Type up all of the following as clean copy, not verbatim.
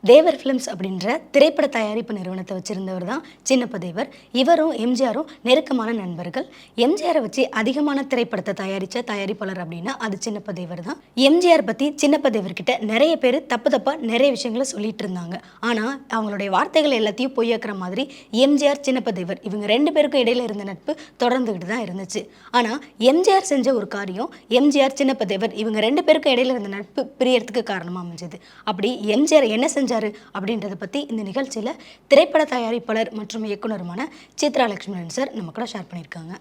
தேவர் films அப்படின்ற திரைப்பட தயாரிப்பு நிறுவனத்தை வச்சிருந்தவர் தான் சின்னப்ப தேவர். இவரும் எம்ஜிஆரும் நெருக்கமான நண்பர்கள். எம்ஜிஆரை வச்சு அதிகமான திரைப்படத்தை தயாரித்த தயாரிப்பாளர் அப்படின்னா அது சின்னப்ப தேவர் தான். எம்ஜிஆர் பற்றி சின்னப்ப தேவர்கிட்ட நிறைய பேர் தப்பாக நிறைய விஷயங்களை சொல்லிட்டு இருந்தாங்க. ஆனால் அவங்களுடைய வார்த்தைகள் எல்லாத்தையும் பொய்யாக்குற மாதிரி எம்ஜிஆர் சின்னப்ப தேவர் இவங்க ரெண்டு பேருக்கும் இடையில இருந்த நட்பு தொடர்ந்துகிட்டு தான் இருந்துச்சு. ஆனால் எம்ஜிஆர் செஞ்ச ஒரு காரியம் எம்ஜிஆர் சின்னப்ப தேவர் இவங்க ரெண்டு பேருக்கும் இடையில இருந்த நட்பு பிரியறதுக்கு காரணமாக அமைஞ்சது. அப்படி எம்ஜிஆர் என்ன செஞ்சாரு அப்படின்றத பத்தி இந்த நிகழ்ச்சியில திரைப்பட தயாரிப்பாளர் மற்றும் இயக்குனருமான சித்ரா லட்சுமணன் சார் நம்ம கூட ஷேர் பண்ணியிருக்காங்க.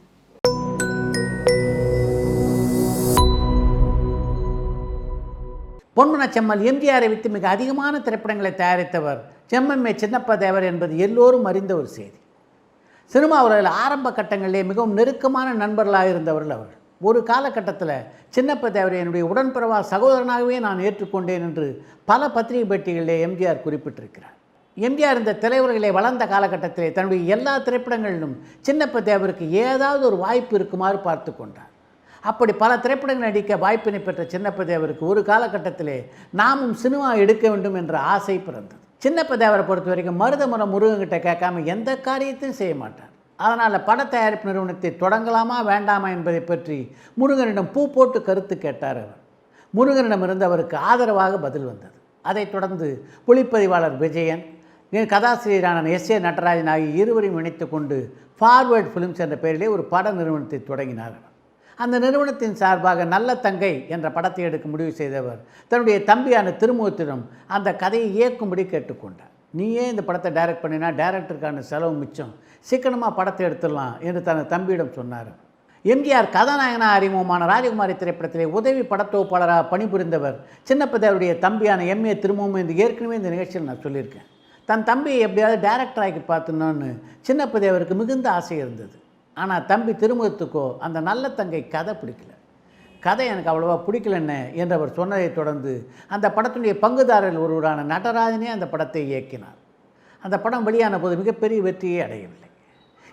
பொன்மன செம்மல் எம்ஜிஆரை வைத்து மிக அதிகமான திரைப்படங்களை தயாரித்தவர் செம்மம்மே சின்னப்ப தேவர் என்பது எல்லோரும் அறிந்த ஒரு செய்தி. சினிமா உலகில் ஆரம்ப கட்டங்களிலே மிகவும் நெருக்கமான நண்பர்களாக இருந்தவர்கள் அவர்கள். ஒரு காலகட்டத்தில் சின்னப்ப தேவரை என்னுடைய உடன்பிறவா சகோதரனாகவே நான் ஏற்றுக்கொண்டேன் என்று பல பத்திரிகை பேட்டிகளிலே எம்ஜிஆர் குறிப்பிட்டிருக்கிறார். எம்ஜிஆர் இந்த திரையுலகிலே வளர்ந்த காலகட்டத்திலே தன்னுடைய எல்லா திரைப்படங்களிலும் சின்னப்ப தேவருக்கு ஏதாவது ஒரு வாய்ப்பு இருக்குமாறு பார்த்து கொண்டார். அப்படி பல திரைப்படங்கள் நடிக்க வாய்ப்பினை பெற்ற சின்னப்ப தேவருக்கு ஒரு காலகட்டத்திலே நாமும் சினிமா எடுக்க வேண்டும் என்ற ஆசை பிறந்தது. சின்னப்ப தேவரை பொறுத்த வரைக்கும் மருதமரம் முருகன்கிட்ட கேட்காம எந்த காரியத்தையும் செய்ய மாட்டார். அதனால் பட தயாரிப்பு நிறுவனத்தை தொடங்கலாமா வேண்டாமா என்பதை பற்றி முருகனிடம் பூ போட்டு கருத்து கேட்டார் அவர். முருகனிடமிருந்து அவருக்கு ஆதரவாக பதில் வந்தது. அதைத் தொடர்ந்து ஒளிப்பதிவாளர் விஜயன், கதாசிரியரான எஸ்.ஏ. நடராஜன் ஆகிய இருவரையும் இணைத்து கொண்டு ஃபார்வேர்ட் ஃபிலிம்ஸ் என்ற பெயரிலே ஒரு பட நிறுவனத்தை தொடங்கினார். அந்த நிறுவனத்தின் சார்பாக நல்ல தங்கை என்ற படத்தை எடுக்க முடிவு செய்தவர் தன்னுடைய தம்பியான திருமுகத்திடம் அந்த கதையை இயக்கும்படி கேட்டுக்கொண்டார். நீயே இந்த படத்தை டைரக்ட் பண்ணினா டைரக்டருக்கான செலவு மிச்சம், சீக்கிரமாக படத்தை எடுத்துடலாம் என்று தனது தம்பியிடம் சொன்னார். எம்ஜிஆர் கதாநாயகனாக அறிமுகமான ராஜகுமாரி திரைப்படத்திலே உதவி படத்தொகுப்பாளராக பணிபுரிந்தவர் சின்னப்ப தேவருடைய தம்பியான எம்.ஏ. திருமுகம் என்று ஏற்கனவே இந்த நிகழ்ச்சியில் நான் சொல்லியிருக்கேன். தன் தம்பியை எப்படியாவது டைரக்டர் ஆக்கி பார்த்துனோன்னு சின்னப்ப தேவருக்கு மிகுந்த ஆசை இருந்தது. ஆனால் தம்பி திருமுகத்துக்கோ அந்த நல்ல தங்கை கதை பிடிக்கல. கதை எனக்கு அவ்வளோவா பிடிக்கலன்னு என்று அவர் சொன்னதை தொடர்ந்து அந்த படத்தினுடைய பங்குதாரர்கள் ஒருவரான நடராஜனே அந்த படத்தை இயக்கினார். அந்த படம் வெளியான போது மிகப்பெரிய வெற்றியை அடையவில்லை.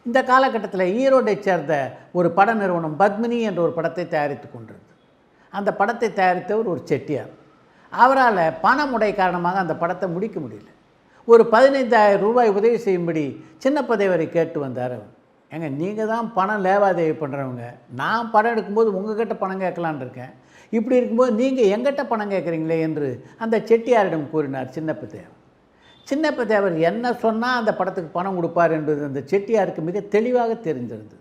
இந்த காலகட்டத்தில் ஈரோட்டைச் சேர்ந்த ஒரு பட நிறுவனம் பத்மினி என்ற ஒரு படத்தை தயாரித்து கொண்டிருந்தது. அந்த படத்தை தயாரித்தவர் ஒரு செட்டியார். அவரால் பணமுடை காரணமாக அந்த படத்தை முடிக்க முடியல. ஒரு 15,000 ரூபாய் உதவி செய்யும்படி சின்னப்ப தேவரை கேட்டு வந்தார் அவர். ஏங்க, நீங்கள் தான் பணம் லேவாதேவி பண்ணுறவங்க, நான் படம் எடுக்கும்போது உங்கள்கிட்ட பணம் கேட்கலான் இருக்கேன், இப்படி இருக்கும்போது நீங்கள் எங்கிட்ட பணம் கேட்குறீங்களே என்று அந்த செட்டியாரிடம் கூறினார் சின்னப்ப தேவர். சின்னப்ப தேவர் என்ன சொன்னால் அந்த படத்துக்கு பணம் கொடுப்பார் என்பது அந்த செட்டியாருக்கு மிக தெளிவாக தெரிஞ்சிருந்தது.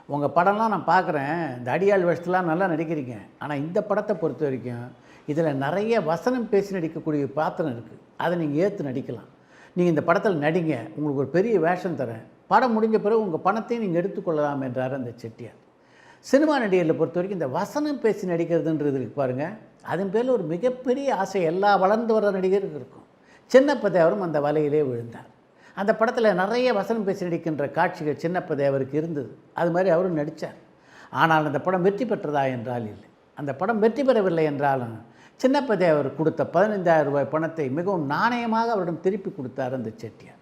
உங்கள் படம்லாம் நான் பார்க்குறேன், இந்த அடியாள் வருஷத்துலாம் நல்லா நடிக்கிறீங்க, ஆனால் இந்த படத்தை பொறுத்த வரைக்கும் இதில் நிறைய வசனம் பேசி நடிக்கக்கூடிய பாத்திரம் இருக்குது, அதை நீங்கள் ஏற்று நடிக்கலாம், நீங்கள் இந்த படத்தில் நடிங்க, உங்களுக்கு ஒரு பெரிய வேஷம் தரேன், படம் முடிஞ்ச பிறகு உங்கள் பணத்தையும் நீங்கள் எடுத்துக்கொள்ளலாம் என்றார் அந்த செட்டியார். சினிமா நடிகர்களை பொறுத்த வரைக்கும் இந்த வசனம் பேசி நடிக்கிறதுன்றது இருக்கு பாருங்கள், அதன் பேரில் ஒரு மிகப்பெரிய ஆசை எல்லா வளர்ந்து வர நடிகருக்கு இருக்கும். சின்னப்ப தேவரும் அந்த வலையிலே விழுந்தார். அந்த படத்தில் நிறைய வசனம் பேசி நடிக்கின்ற காட்சிகள் சின்னப்ப தேவருக்கு இருந்தது. அது மாதிரி அவரும் நடித்தார். ஆனால் அந்த படம் வெற்றி பெற்றதா என்றால் இல்லை. அந்த படம் வெற்றி பெறவில்லை என்றாலும் சின்னப்ப தேவர் கொடுத்த 15,000 ரூபாய் பணத்தை மிகவும் நாணயமாக அவரிடம் திருப்பி கொடுத்தார் அந்த செட்டியார்.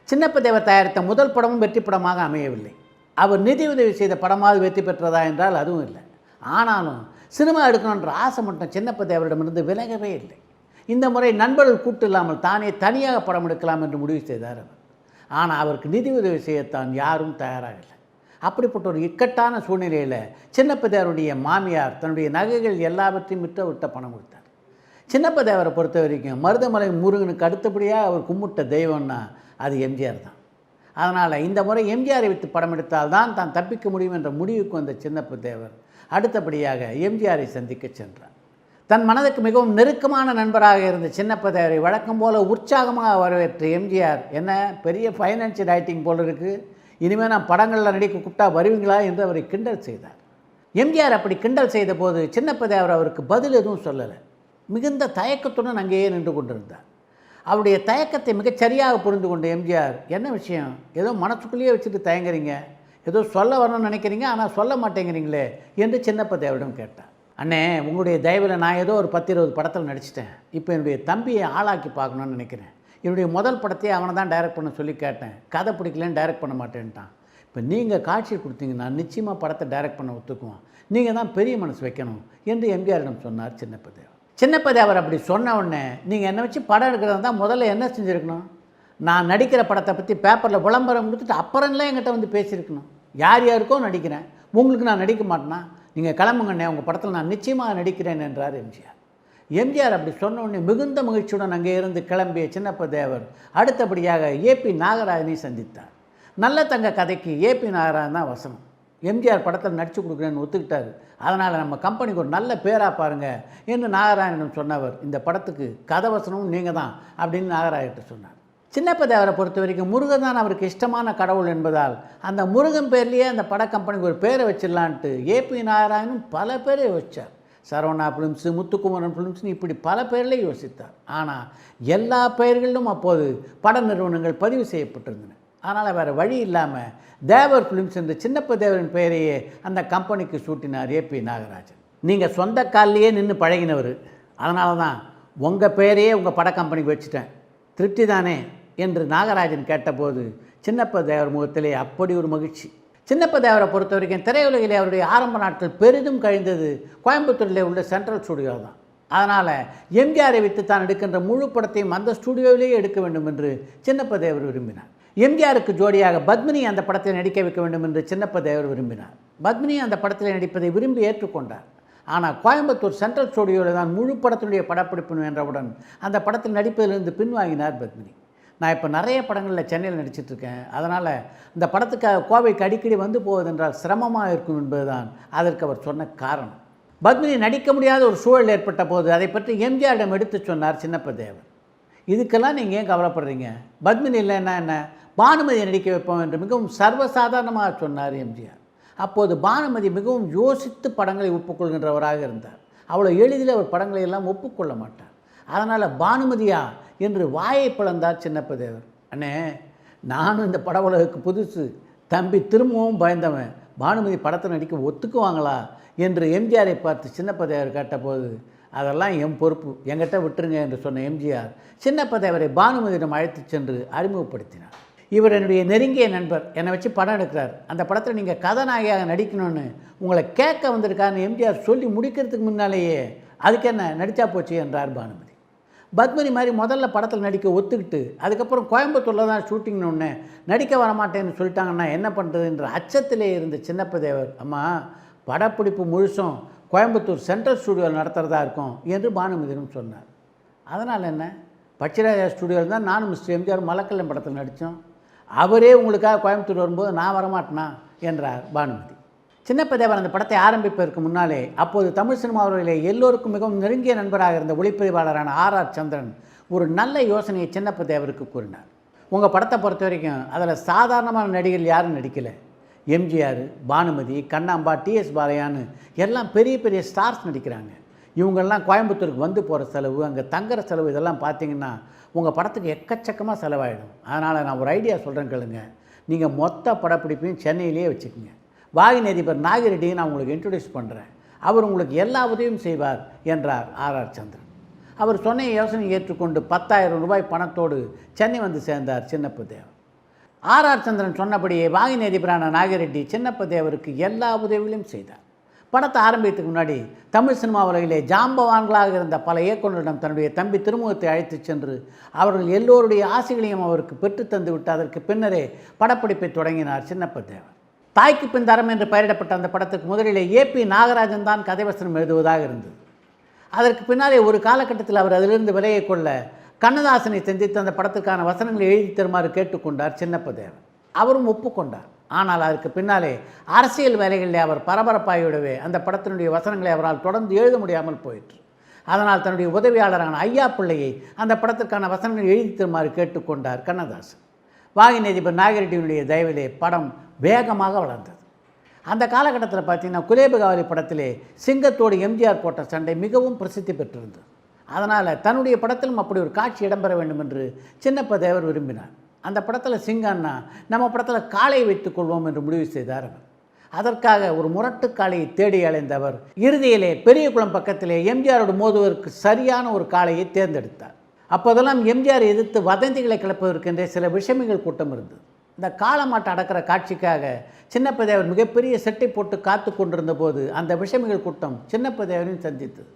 சின்னப்ப தேவர் தயாரித்த முதல் படமும் வெற்றி படமாக அமையவில்லை. அவர் நிதி உதவி செய்த படமாவது வெற்றி பெற்றதா என்றால் அதுவும் இல்லை. ஆனாலும் சினிமா எடுக்கணுன்ற ஆசை மட்டும் சின்னப்ப தேவரிடமிருந்து விலகவே இல்லை. இந்த முறை நண்பர்கள் கூட்டு இல்லாமல் தானே தனியாக படம் எடுக்கலாம் என்று முடிவு செய்தார் அவர். ஆனால் அவருக்கு நிதி உதவி செய்யத்தான் யாரும் தயாராகவில்லை. அப்படிப்பட்ட ஒரு இக்கட்டான சூழ்நிலையில் சின்னப்ப தேவருடைய மாமியார் தன்னுடைய நகைகள் எல்லாவற்றையும் விட்ட பணம் கொடுத்தார். சின்னப்ப தேவரை பொறுத்த வரைக்கும் மருதமலை முருகனுக்கு அடுத்தபடியாக அவர் கும்பிட்ட தெய்வம்னா அது எம்ஜிஆர் தான். அதனால் இந்த முறை எம்ஜிஆரை வைத்து படம் எடுத்தால்தான் தான் தப்பிக்க முடியும் என்ற முடிவுக்கு வந்த சின்னப்ப தேவர் அடுத்தபடியாக எம்ஜிஆரை சந்திக்க சென்றார். தன் மனதுக்கு மிகவும் நெருக்கமான நண்பராக இருந்த சின்னப்ப தேவரை வழக்கம் போல உற்சாகமாக வரவேற்ற எம்ஜிஆர், என்ன பெரிய ஃபைனான்சியல் ரைட்டிங் போல் இருக்குது, இனிமேல் நான் படங்களில் நடிக்க கூப்பிட்டா வருவீங்களா என்று அவரை கிண்டல் செய்தார். எம்ஜிஆர் அப்படி கிண்டல் செய்த போது சின்னப்ப தேவர் அவருக்கு பதில் எதுவும் சொல்லலை. மிகுந்த தயக்கத்துடன் அங்கேயே நின்று கொண்டிருந்தார். அவருடைய தயக்கத்தை மிகச்சரியாக புரிந்து கொண்ட எம்ஜிஆர், என்ன விஷயம், ஏதோ மனசுக்குள்ளேயே வச்சுட்டு தயங்குறீங்க, ஏதோ சொல்ல வரணும்னு நினைக்கிறீங்க, ஆனால் சொல்ல மாட்டேங்கிறீங்களே என்று சின்னப்ப தேவரிடம் கேட்டார். அண்ணே, உங்களுடைய தயவில் நான் ஏதோ ஒரு 10-20 படத்தில் நடிச்சிட்டேன், இப்போ என்னுடைய தம்பியை ஆளாக்கி பார்க்கணுன்னு நினைக்கிறேன், என்னுடைய முதல் படத்தையே அவனை தான் டைரக்ட் பண்ண சொல்லி கேட்டேன், கதை பிடிக்கலன்னு டைரக்ட் பண்ண மாட்டேன்ட்டான், இப்போ நீங்கள் காட்சி கொடுத்தீங்கன்னா நிச்சயமாக படத்தை டைரக்ட் பண்ண ஒத்துக்குவோம், நீங்கள் தான் பெரிய மனசு வைக்கணும் என்று எம்ஜிஆரிடம் சொன்னார் சின்னப்ப தேவர். சின்னப்பதேவர் அப்படி சொன்ன உடனே நீங்கள் என்னை வச்சு படம் எடுக்கிறதா தான் முதல்ல என்ன செஞ்சுருக்கணும்? நான் நடிக்கிற படத்தை பற்றி பேப்பரில் விளம்பரம் கொடுத்துட்டு அப்புறம்லாம் என்கிட்ட வந்து பேசியிருக்கணும். யார் யாருக்கோ நடிக்கிறேன், உங்களுக்கு நான் நடிக்க மாட்டேனா? நீங்கள் கிளம்புங்கண்ணே, உங்கள் படத்தில் நான் நிச்சயமாக நடிக்கிறேன் என்றார் எம்ஜிஆர். எம்ஜிஆர் அப்படி சொன்ன உடனே மிகுந்த மகிழ்ச்சியுடன் அங்கே இருந்து கிளம்பிய சின்னப்பதேவர் அடுத்தபடியாக ஏபி நாகராஜனை சந்தித்தார். நல்ல தங்க கதைக்கு ஏபி நாகராஜன் தான் வசனம். எம்ஜிஆர் படத்தில் நடித்து கொடுக்குறேன்னு ஒத்துக்கிட்டார். அதனால் நம்ம கம்பெனிக்கு ஒரு நல்ல பேராக பாருங்கள் என்று நாகராஜனிடம் சொன்னவர், இந்த படத்துக்கு கதை வசனமும் நீங்கள் தான் அப்படின்னு நாகராஜன்கிட்ட சொன்னார். சின்னப்பதேவரை பொறுத்த வரைக்கும் முருகன் தான் அவருக்கு இஷ்டமான கடவுள் என்பதால் அந்த முருகன் பேர்லேயே அந்த பட கம்பெனிக்கு ஒரு பேரை வச்சிடலான்ட்டு ஏபி நாகராஜனும் பல பேரை யோசித்தார். சரவணா ஃபிலிம்ஸு, முத்துக்குமரன் ஃபிலிம்ஸ்னு இப்படி பல பேர்லேயும் யோசித்தார். ஆனால் எல்லா பெயர்களிலும் அப்போது பட நிறுவனங்கள் பதிவு செய்யப்பட்டிருந்தன. அதனால் வேறு வழி இல்லாமல் தேவர் ஃபிலிம்ஸ் என்ற சின்னப்பதேவரின் பெயரையே அந்த கம்பெனிக்கு சூட்டினார் ஏபி நாகராஜன். நீங்கள் சொந்த காலிலேயே நின்று பழகினவர், அதனால தான் உங்கள் பெயரையே உங்கள் பட கம்பெனிக்கு வச்சுட்டேன், திருப்தி தானே என்று நாகராஜன் கேட்டபோது சின்னப்பதேவர் முகத்திலே அப்படி ஒரு மகிழ்ச்சி. சின்னப்பதேவரை பொறுத்த வரைக்கும் திரையுலகிலே அவருடைய ஆரம்ப நாட்கள் பெரிதும் கழிந்தது கோயம்புத்தூரில் உள்ள சென்ட்ரல் ஸ்டூடியோ தான். அதனால் எம்ஜிஆரை வைத்து தான் எடுக்கின்ற முழு படத்தையும் அந்த ஸ்டூடியோவிலேயே எடுக்க வேண்டும் என்று சின்னப்பதேவர் விரும்பினார். எம்ஜிஆருக்கு ஜோடியாக பத்மினி அந்த படத்தில் நடிக்க வைக்க வேண்டும் என்று சின்னப்பதேவர் விரும்பினார். பத்மினி அந்த படத்தில் நடிப்பதை விரும்பி ஏற்றுக்கொண்டார். ஆனால் கோயம்புத்தூர் சென்ட்ரல் ஸ்டூடியோவில் தான் முழு படத்தினுடைய படப்பிடிப்பு என்றவுடன் அந்த படத்தில் நடிப்பதிலிருந்து பின்வாங்கினார் பத்மினி. நான் இப்போ நிறைய படங்களில் சென்னையில் நடிச்சிட்ருக்கேன், அதனால் இந்த படத்துக்காக கோவைக்கு அடிக்கடி வந்து போவதென்றால் சிரமமாக இருக்கும் என்பதுதான் அதற்கு அவர் சொன்ன காரணம். பத்மினி நடிக்க முடியாத ஒரு சூழல் ஏற்பட்ட போது அதை பற்றி எம்ஜிஆரிடம் எடுத்து சொன்னார் சின்னப்பதேவர். இதுக்கெல்லாம் நீங்கள் ஏன் கவலைப்படுறீங்க, பத்மினி இல்லைன்னா என்ன, பானுமதியை நடிக்க வைப்போம் என்று மிகவும் சர்வசாதாரணமாக சொன்னார் எம்ஜிஆர். அப்போது பானுமதி மிகவும் யோசித்து படங்களை ஒப்புக்கொள்கின்றவராக இருந்தார். அவ்வளோ எளிதில் அவர் படங்களை எல்லாம் ஒப்புக்கொள்ள மாட்டார். அதனால் பானுமதியா என்று வாயை பிளந்தார் சின்னப்பதேவர். அண்ணே, நானும் இந்த பட உலகுக்கு புதுசு, தம்பி திரும்பவும் பயந்தவன், பானுமதி படத்தை நடிக்க ஒத்துக்குவாங்களா என்று எம்ஜிஆரை பார்த்து சின்னப்பதேவர் கேட்டபோது, அதெல்லாம் என் பொறுப்பு, என்கிட்ட விட்டுருங்க என்று சொன்ன எம்ஜிஆர் சின்னப்பதேவரை பானுமதியிடம் அழைத்து சென்று அறிமுகப்படுத்தினார். இவர் என்னுடைய நெருங்கிய நண்பர், என்னை வச்சு படம் எடுக்கிறார், அந்த படத்தில் நீங்கள் கதாநாயகியாக நடிக்கணும்னு உங்களை கேட்க வந்திருக்காருன்னு எம்ஜிஆர் சொல்லி முடிக்கிறதுக்கு முன்னாலேயே அதுக்கு என்ன நடித்தா போச்சு என்றார் பானுமதி. பத்மினி மாதிரி முதல்ல படத்தில் நடிக்க ஒத்துக்கிட்டு அதுக்கப்புறம் கோயம்புத்தூரில் தான் ஷூட்டிங்னு ஒன்று நடிக்க வரமாட்டேன்னு சொல்லிட்டாங்கன்னா என்ன பண்ணுறதுன்ற அச்சத்திலே இருந்த சின்னப்பதேவர், அம்மா படப்பிடிப்பு முழுசும் கோயம்புத்தூர் சென்ட்ரல் ஸ்டூடியோவில் நடத்துகிறதா இருக்கும் என்று பானுமதியிடம் சொன்னார். அதனால் என்ன, பச்சைராஜா ஸ்டூடியோவில் தான் நானும் மிஸ்டர் எம்ஜிஆர் மலக்கல்லம் படத்தில் நடித்தோம், அவரே உங்களுக்காக கோயம்புத்தூர் வரும்போது நான் வரமாட்டேனா என்றார் பானுமதி. சின்னப்பதேவர் அந்த படத்தை ஆரம்பிப்பதற்கு முன்னாலே அப்போது தமிழ் சினிமாவிலே எல்லோருக்கும் மிகவும் நெருங்கிய நண்பராக இருந்த ஒளிப்பதிவாளரான ஆர் சந்திரன் ஒரு நல்ல யோசனையை சின்னப்பதேவருக்கு கூறினார். உங்கள் படத்தை பொறுத்த வரைக்கும் அதில் சாதாரணமான நடிகர்கள் யாரும் நடிக்கலை, எம்ஜிஆர், பானுமதி, கண்ணாம்பா, டிஎஸ் பாலையான்னு எல்லாம் பெரிய பெரிய ஸ்டார்ஸ் நடிக்கிறாங்க. இவங்கெல்லாம் கோயம்புத்தூருக்கு வந்து போகிற செலவு, அங்கே தங்குற செலவு இதெல்லாம் பார்த்தீங்கன்னா உங்கள் படத்துக்கு எக்கச்சக்கமாக செலவாயிடும். அதனால் நான் ஒரு ஐடியா சொல்கிறேன் கேளுங்க, நீங்கள் மொத்த படப்பிடிப்பையும் சென்னையிலேயே வச்சுக்கோங்க, வாகினி அதிபர் நாகிரெட்டியை நான் உங்களுக்கு இன்ட்ரடியூஸ் பண்ணுறேன், அவர் உங்களுக்கு எல்லா உதவியும் செய்வார் என்றார் ஆர் சந்திரன். அவர் சொன்ன யோசனை ஏற்றுக்கொண்டு 10,000 ரூபாய் பணத்தோடு சென்னை வந்து சேர்ந்தார் சின்னப்பதேவர். ஆர் சந்திரன் சொன்னபடியே வாகினி அதிபரான நாகிரெட்டி சின்னப்பதேவருக்கு எல்லா உதவிகளையும் செய்தார். படத்தை ஆரம்பித்துக்கு முன்னாடி தமிழ் சினிமா உலகிலே ஜாம்பவான்களாக இருந்த பல இயக்குநரிடம் தன்னுடைய தம்பி திருமுகத்தை அழைத்து சென்று அவர்கள் எல்லோருடைய ஆசைகளையும் அவருக்கு பெற்றுத்தந்து விட்டு அதற்கு பின்னரே படப்பிடிப்பை தொடங்கினார் சின்னப்பதேவர். தாய்க்கு பின் தரம் என்று பெயரிடப்பட்ட அந்த படத்துக்கு முதலிலே ஏபி நாகராஜன் தான் கதைவசனம் எழுதுவதாக இருந்தது. அதற்கு பின்னாலே ஒரு காலகட்டத்தில் அவர் அதிலிருந்து விலகிக் கொள்ள கண்ணதாசனை சந்தித்து அந்த படத்துக்கான வசனங்களை எழுதி தருமாறு கேட்டுக்கொண்டார் சின்னப்பதேவர். அவரும் ஒப்புக்கொண்டார். ஆனால் அதற்கு பின்னாலே அரசியல் வேலைகளிலே அவர் பரபரப்பாகிவிடவே அந்த படத்தினுடைய வசனங்களை அவரால் தொடர்ந்து எழுத முடியாமல் போயிற்று. அதனால் தன்னுடைய உதவியாளரான ஐயா பிள்ளையை அந்த படத்திற்கான வசனங்களை எழுதி தருமாறு கேட்டுக்கொண்டார் கண்ணதாசன். வாகினி அதிபர் நாகிரெட்டியினுடைய தயவிலே படம் வேகமாக வளர்ந்தது. அந்த காலகட்டத்தில் பார்த்தீங்கன்னா குலேபகாவலி படத்திலே சிங்கத்தோடு எம்ஜிஆர் போட்ட சண்டை மிகவும் பிரசித்தி பெற்றிருந்தது. அதனால் தன்னுடைய படத்திலும் அப்படி ஒரு காட்சி இடம்பெற வேண்டும் என்று சின்னப்பதேவர் விரும்பினார். அந்த படத்தில் சிங்கன்னா நம்ம படத்தில் காளையை வைத்துக்கொள்வோம் என்று முடிவு செய்தார் அவர். அதற்காக ஒரு முரட்டு காளையை தேடி அலைந்தவர் இறுதியிலே பெரியகுளம் பக்கத்திலே எம்ஜிஆரோடு மோதுவதற்கு சரியான ஒரு காளையை தேர்ந்தெடுத்தார். அப்போதெல்லாம் எம்ஜிஆர் எதிர்த்து வதந்திகளை கிளப்பதற்கென்றே சில விஷமிகள் கூட்டம் இருந்தது. இந்த காளமாட்டை அடக்கிற காட்சிக்காக சின்னப்பதேவர் மிகப்பெரிய செட்டை போட்டு காத்து கொண்டிருந்த போது அந்த விஷமிகள் கூட்டம் சின்னப்பதேவரையும் சந்தித்தது.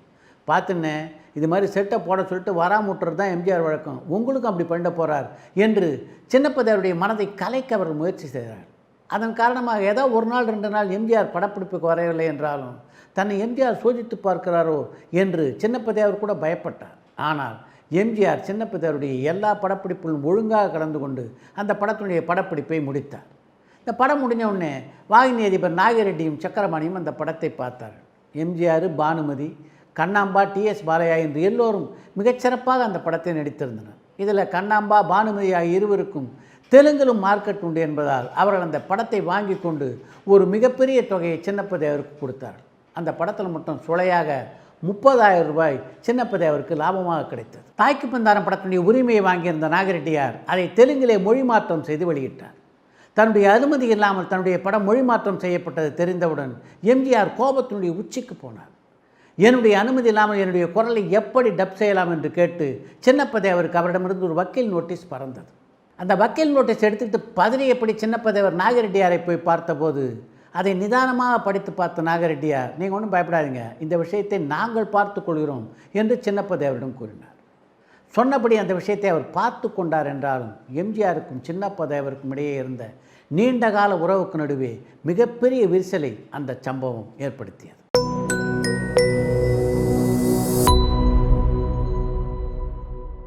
பார்த்துன்னு இது மாதிரி செட்டை போட சொல்லிட்டு வராமுட்டுறது தான் எம்ஜிஆர் வழக்கம், உங்களுக்கும் அப்படி பண்ண போகிறார் என்று சின்னப்பதேவருடைய மனதை கலைக்க அவர் முயற்சி செய்கிறார். அதன் காரணமாக ஏதோ ஒரு நாள் 2 நாள் எம்ஜிஆர் படப்பிடிப்புக்கு வரவில்லை என்றாலும் தன்னை எம்ஜிஆர் சோதித்து பார்க்கிறாரோ என்று சின்னப்பதேவர் கூட பயப்பட்டார். ஆனால் எம்ஜிஆர் சின்னப்பதேவருடைய எல்லா படப்பிடிப்புகளும் ஒழுங்காக கலந்து கொண்டு அந்த படத்தினுடைய படப்பிடிப்பை முடித்தார். இந்த படம் முடிஞ்ச உடனே வாகினி அதிபர் நாகிரெட்டியும் சக்கரபாணியும் அந்த படத்தை பார்த்தார்கள். எம்ஜிஆர், பானுமதி, கண்ணாம்பா, டிஎஸ் பாலையா என்று எல்லோரும் மிகச்சிறப்பாக அந்த படத்தை நடித்திருந்தனர். இதில் கண்ணாம்பா, பானுமதி ஆகிய இருவருக்கும் தெலுங்கிலும் மார்க்கெட் உண்டு என்பதால் அவர்கள் அந்த படத்தை வாங்கி கொண்டு ஒரு மிகப்பெரிய தொகையை சின்னப்பதேவருக்கு கொடுத்தார்கள். அந்த படத்தில் மட்டும் சுளையாக 30,000 ரூபாய் சின்னப்பதேவருக்கு லாபமாக கிடைத்தது. தாய்க்கு பந்தாரம் படத்தினுடைய உரிமையை வாங்கியிருந்த நாகிரெட்டியார் அதை தெலுங்கிலே மொழி மாற்றம் செய்து வெளியிட்டார். தன்னுடைய அனுமதி இல்லாமல் தன்னுடைய படம் மொழி மாற்றம் செய்யப்பட்டது தெரிந்தவுடன் எம்ஜிஆர் கோபத்தினுடைய உச்சிக்கு போனார். என்னுடைய அனுமதி இல்லாமல் என்னுடைய குரலை எப்படி டப் செய்யலாம் என்று கேட்டு சின்னப்பதேவருக்கு அவரிடமிருந்து ஒரு வக்கீல் நோட்டீஸ் பறந்தது. அந்த வக்கீல் நோட்டீஸ் எடுத்துக்கிட்டு பதறியபடி சின்னப்பதேவர் நாகிரெட்டியாரை போய் பார்த்தபோது அதை நிதானமாக படித்து பார்த்த நாகிரெட்டியார், நீங்கள் ஒன்றும் பயப்படாதீங்க, இந்த விஷயத்தை நாங்கள் பார்த்து கொள்கிறோம் என்று சின்னப்பதேவரிடம் கூறினார். சொன்னபடி அந்த விஷயத்தை அவர் பார்த்து கொண்டார். என்றாலும் எம்ஜிஆருக்கும் சின்னப்பதேவருக்கும் இடையே இருந்த நீண்டகால உறவுக்கு நடுவே மிகப்பெரிய விரிசலை அந்த சம்பவம் ஏற்படுத்தியது.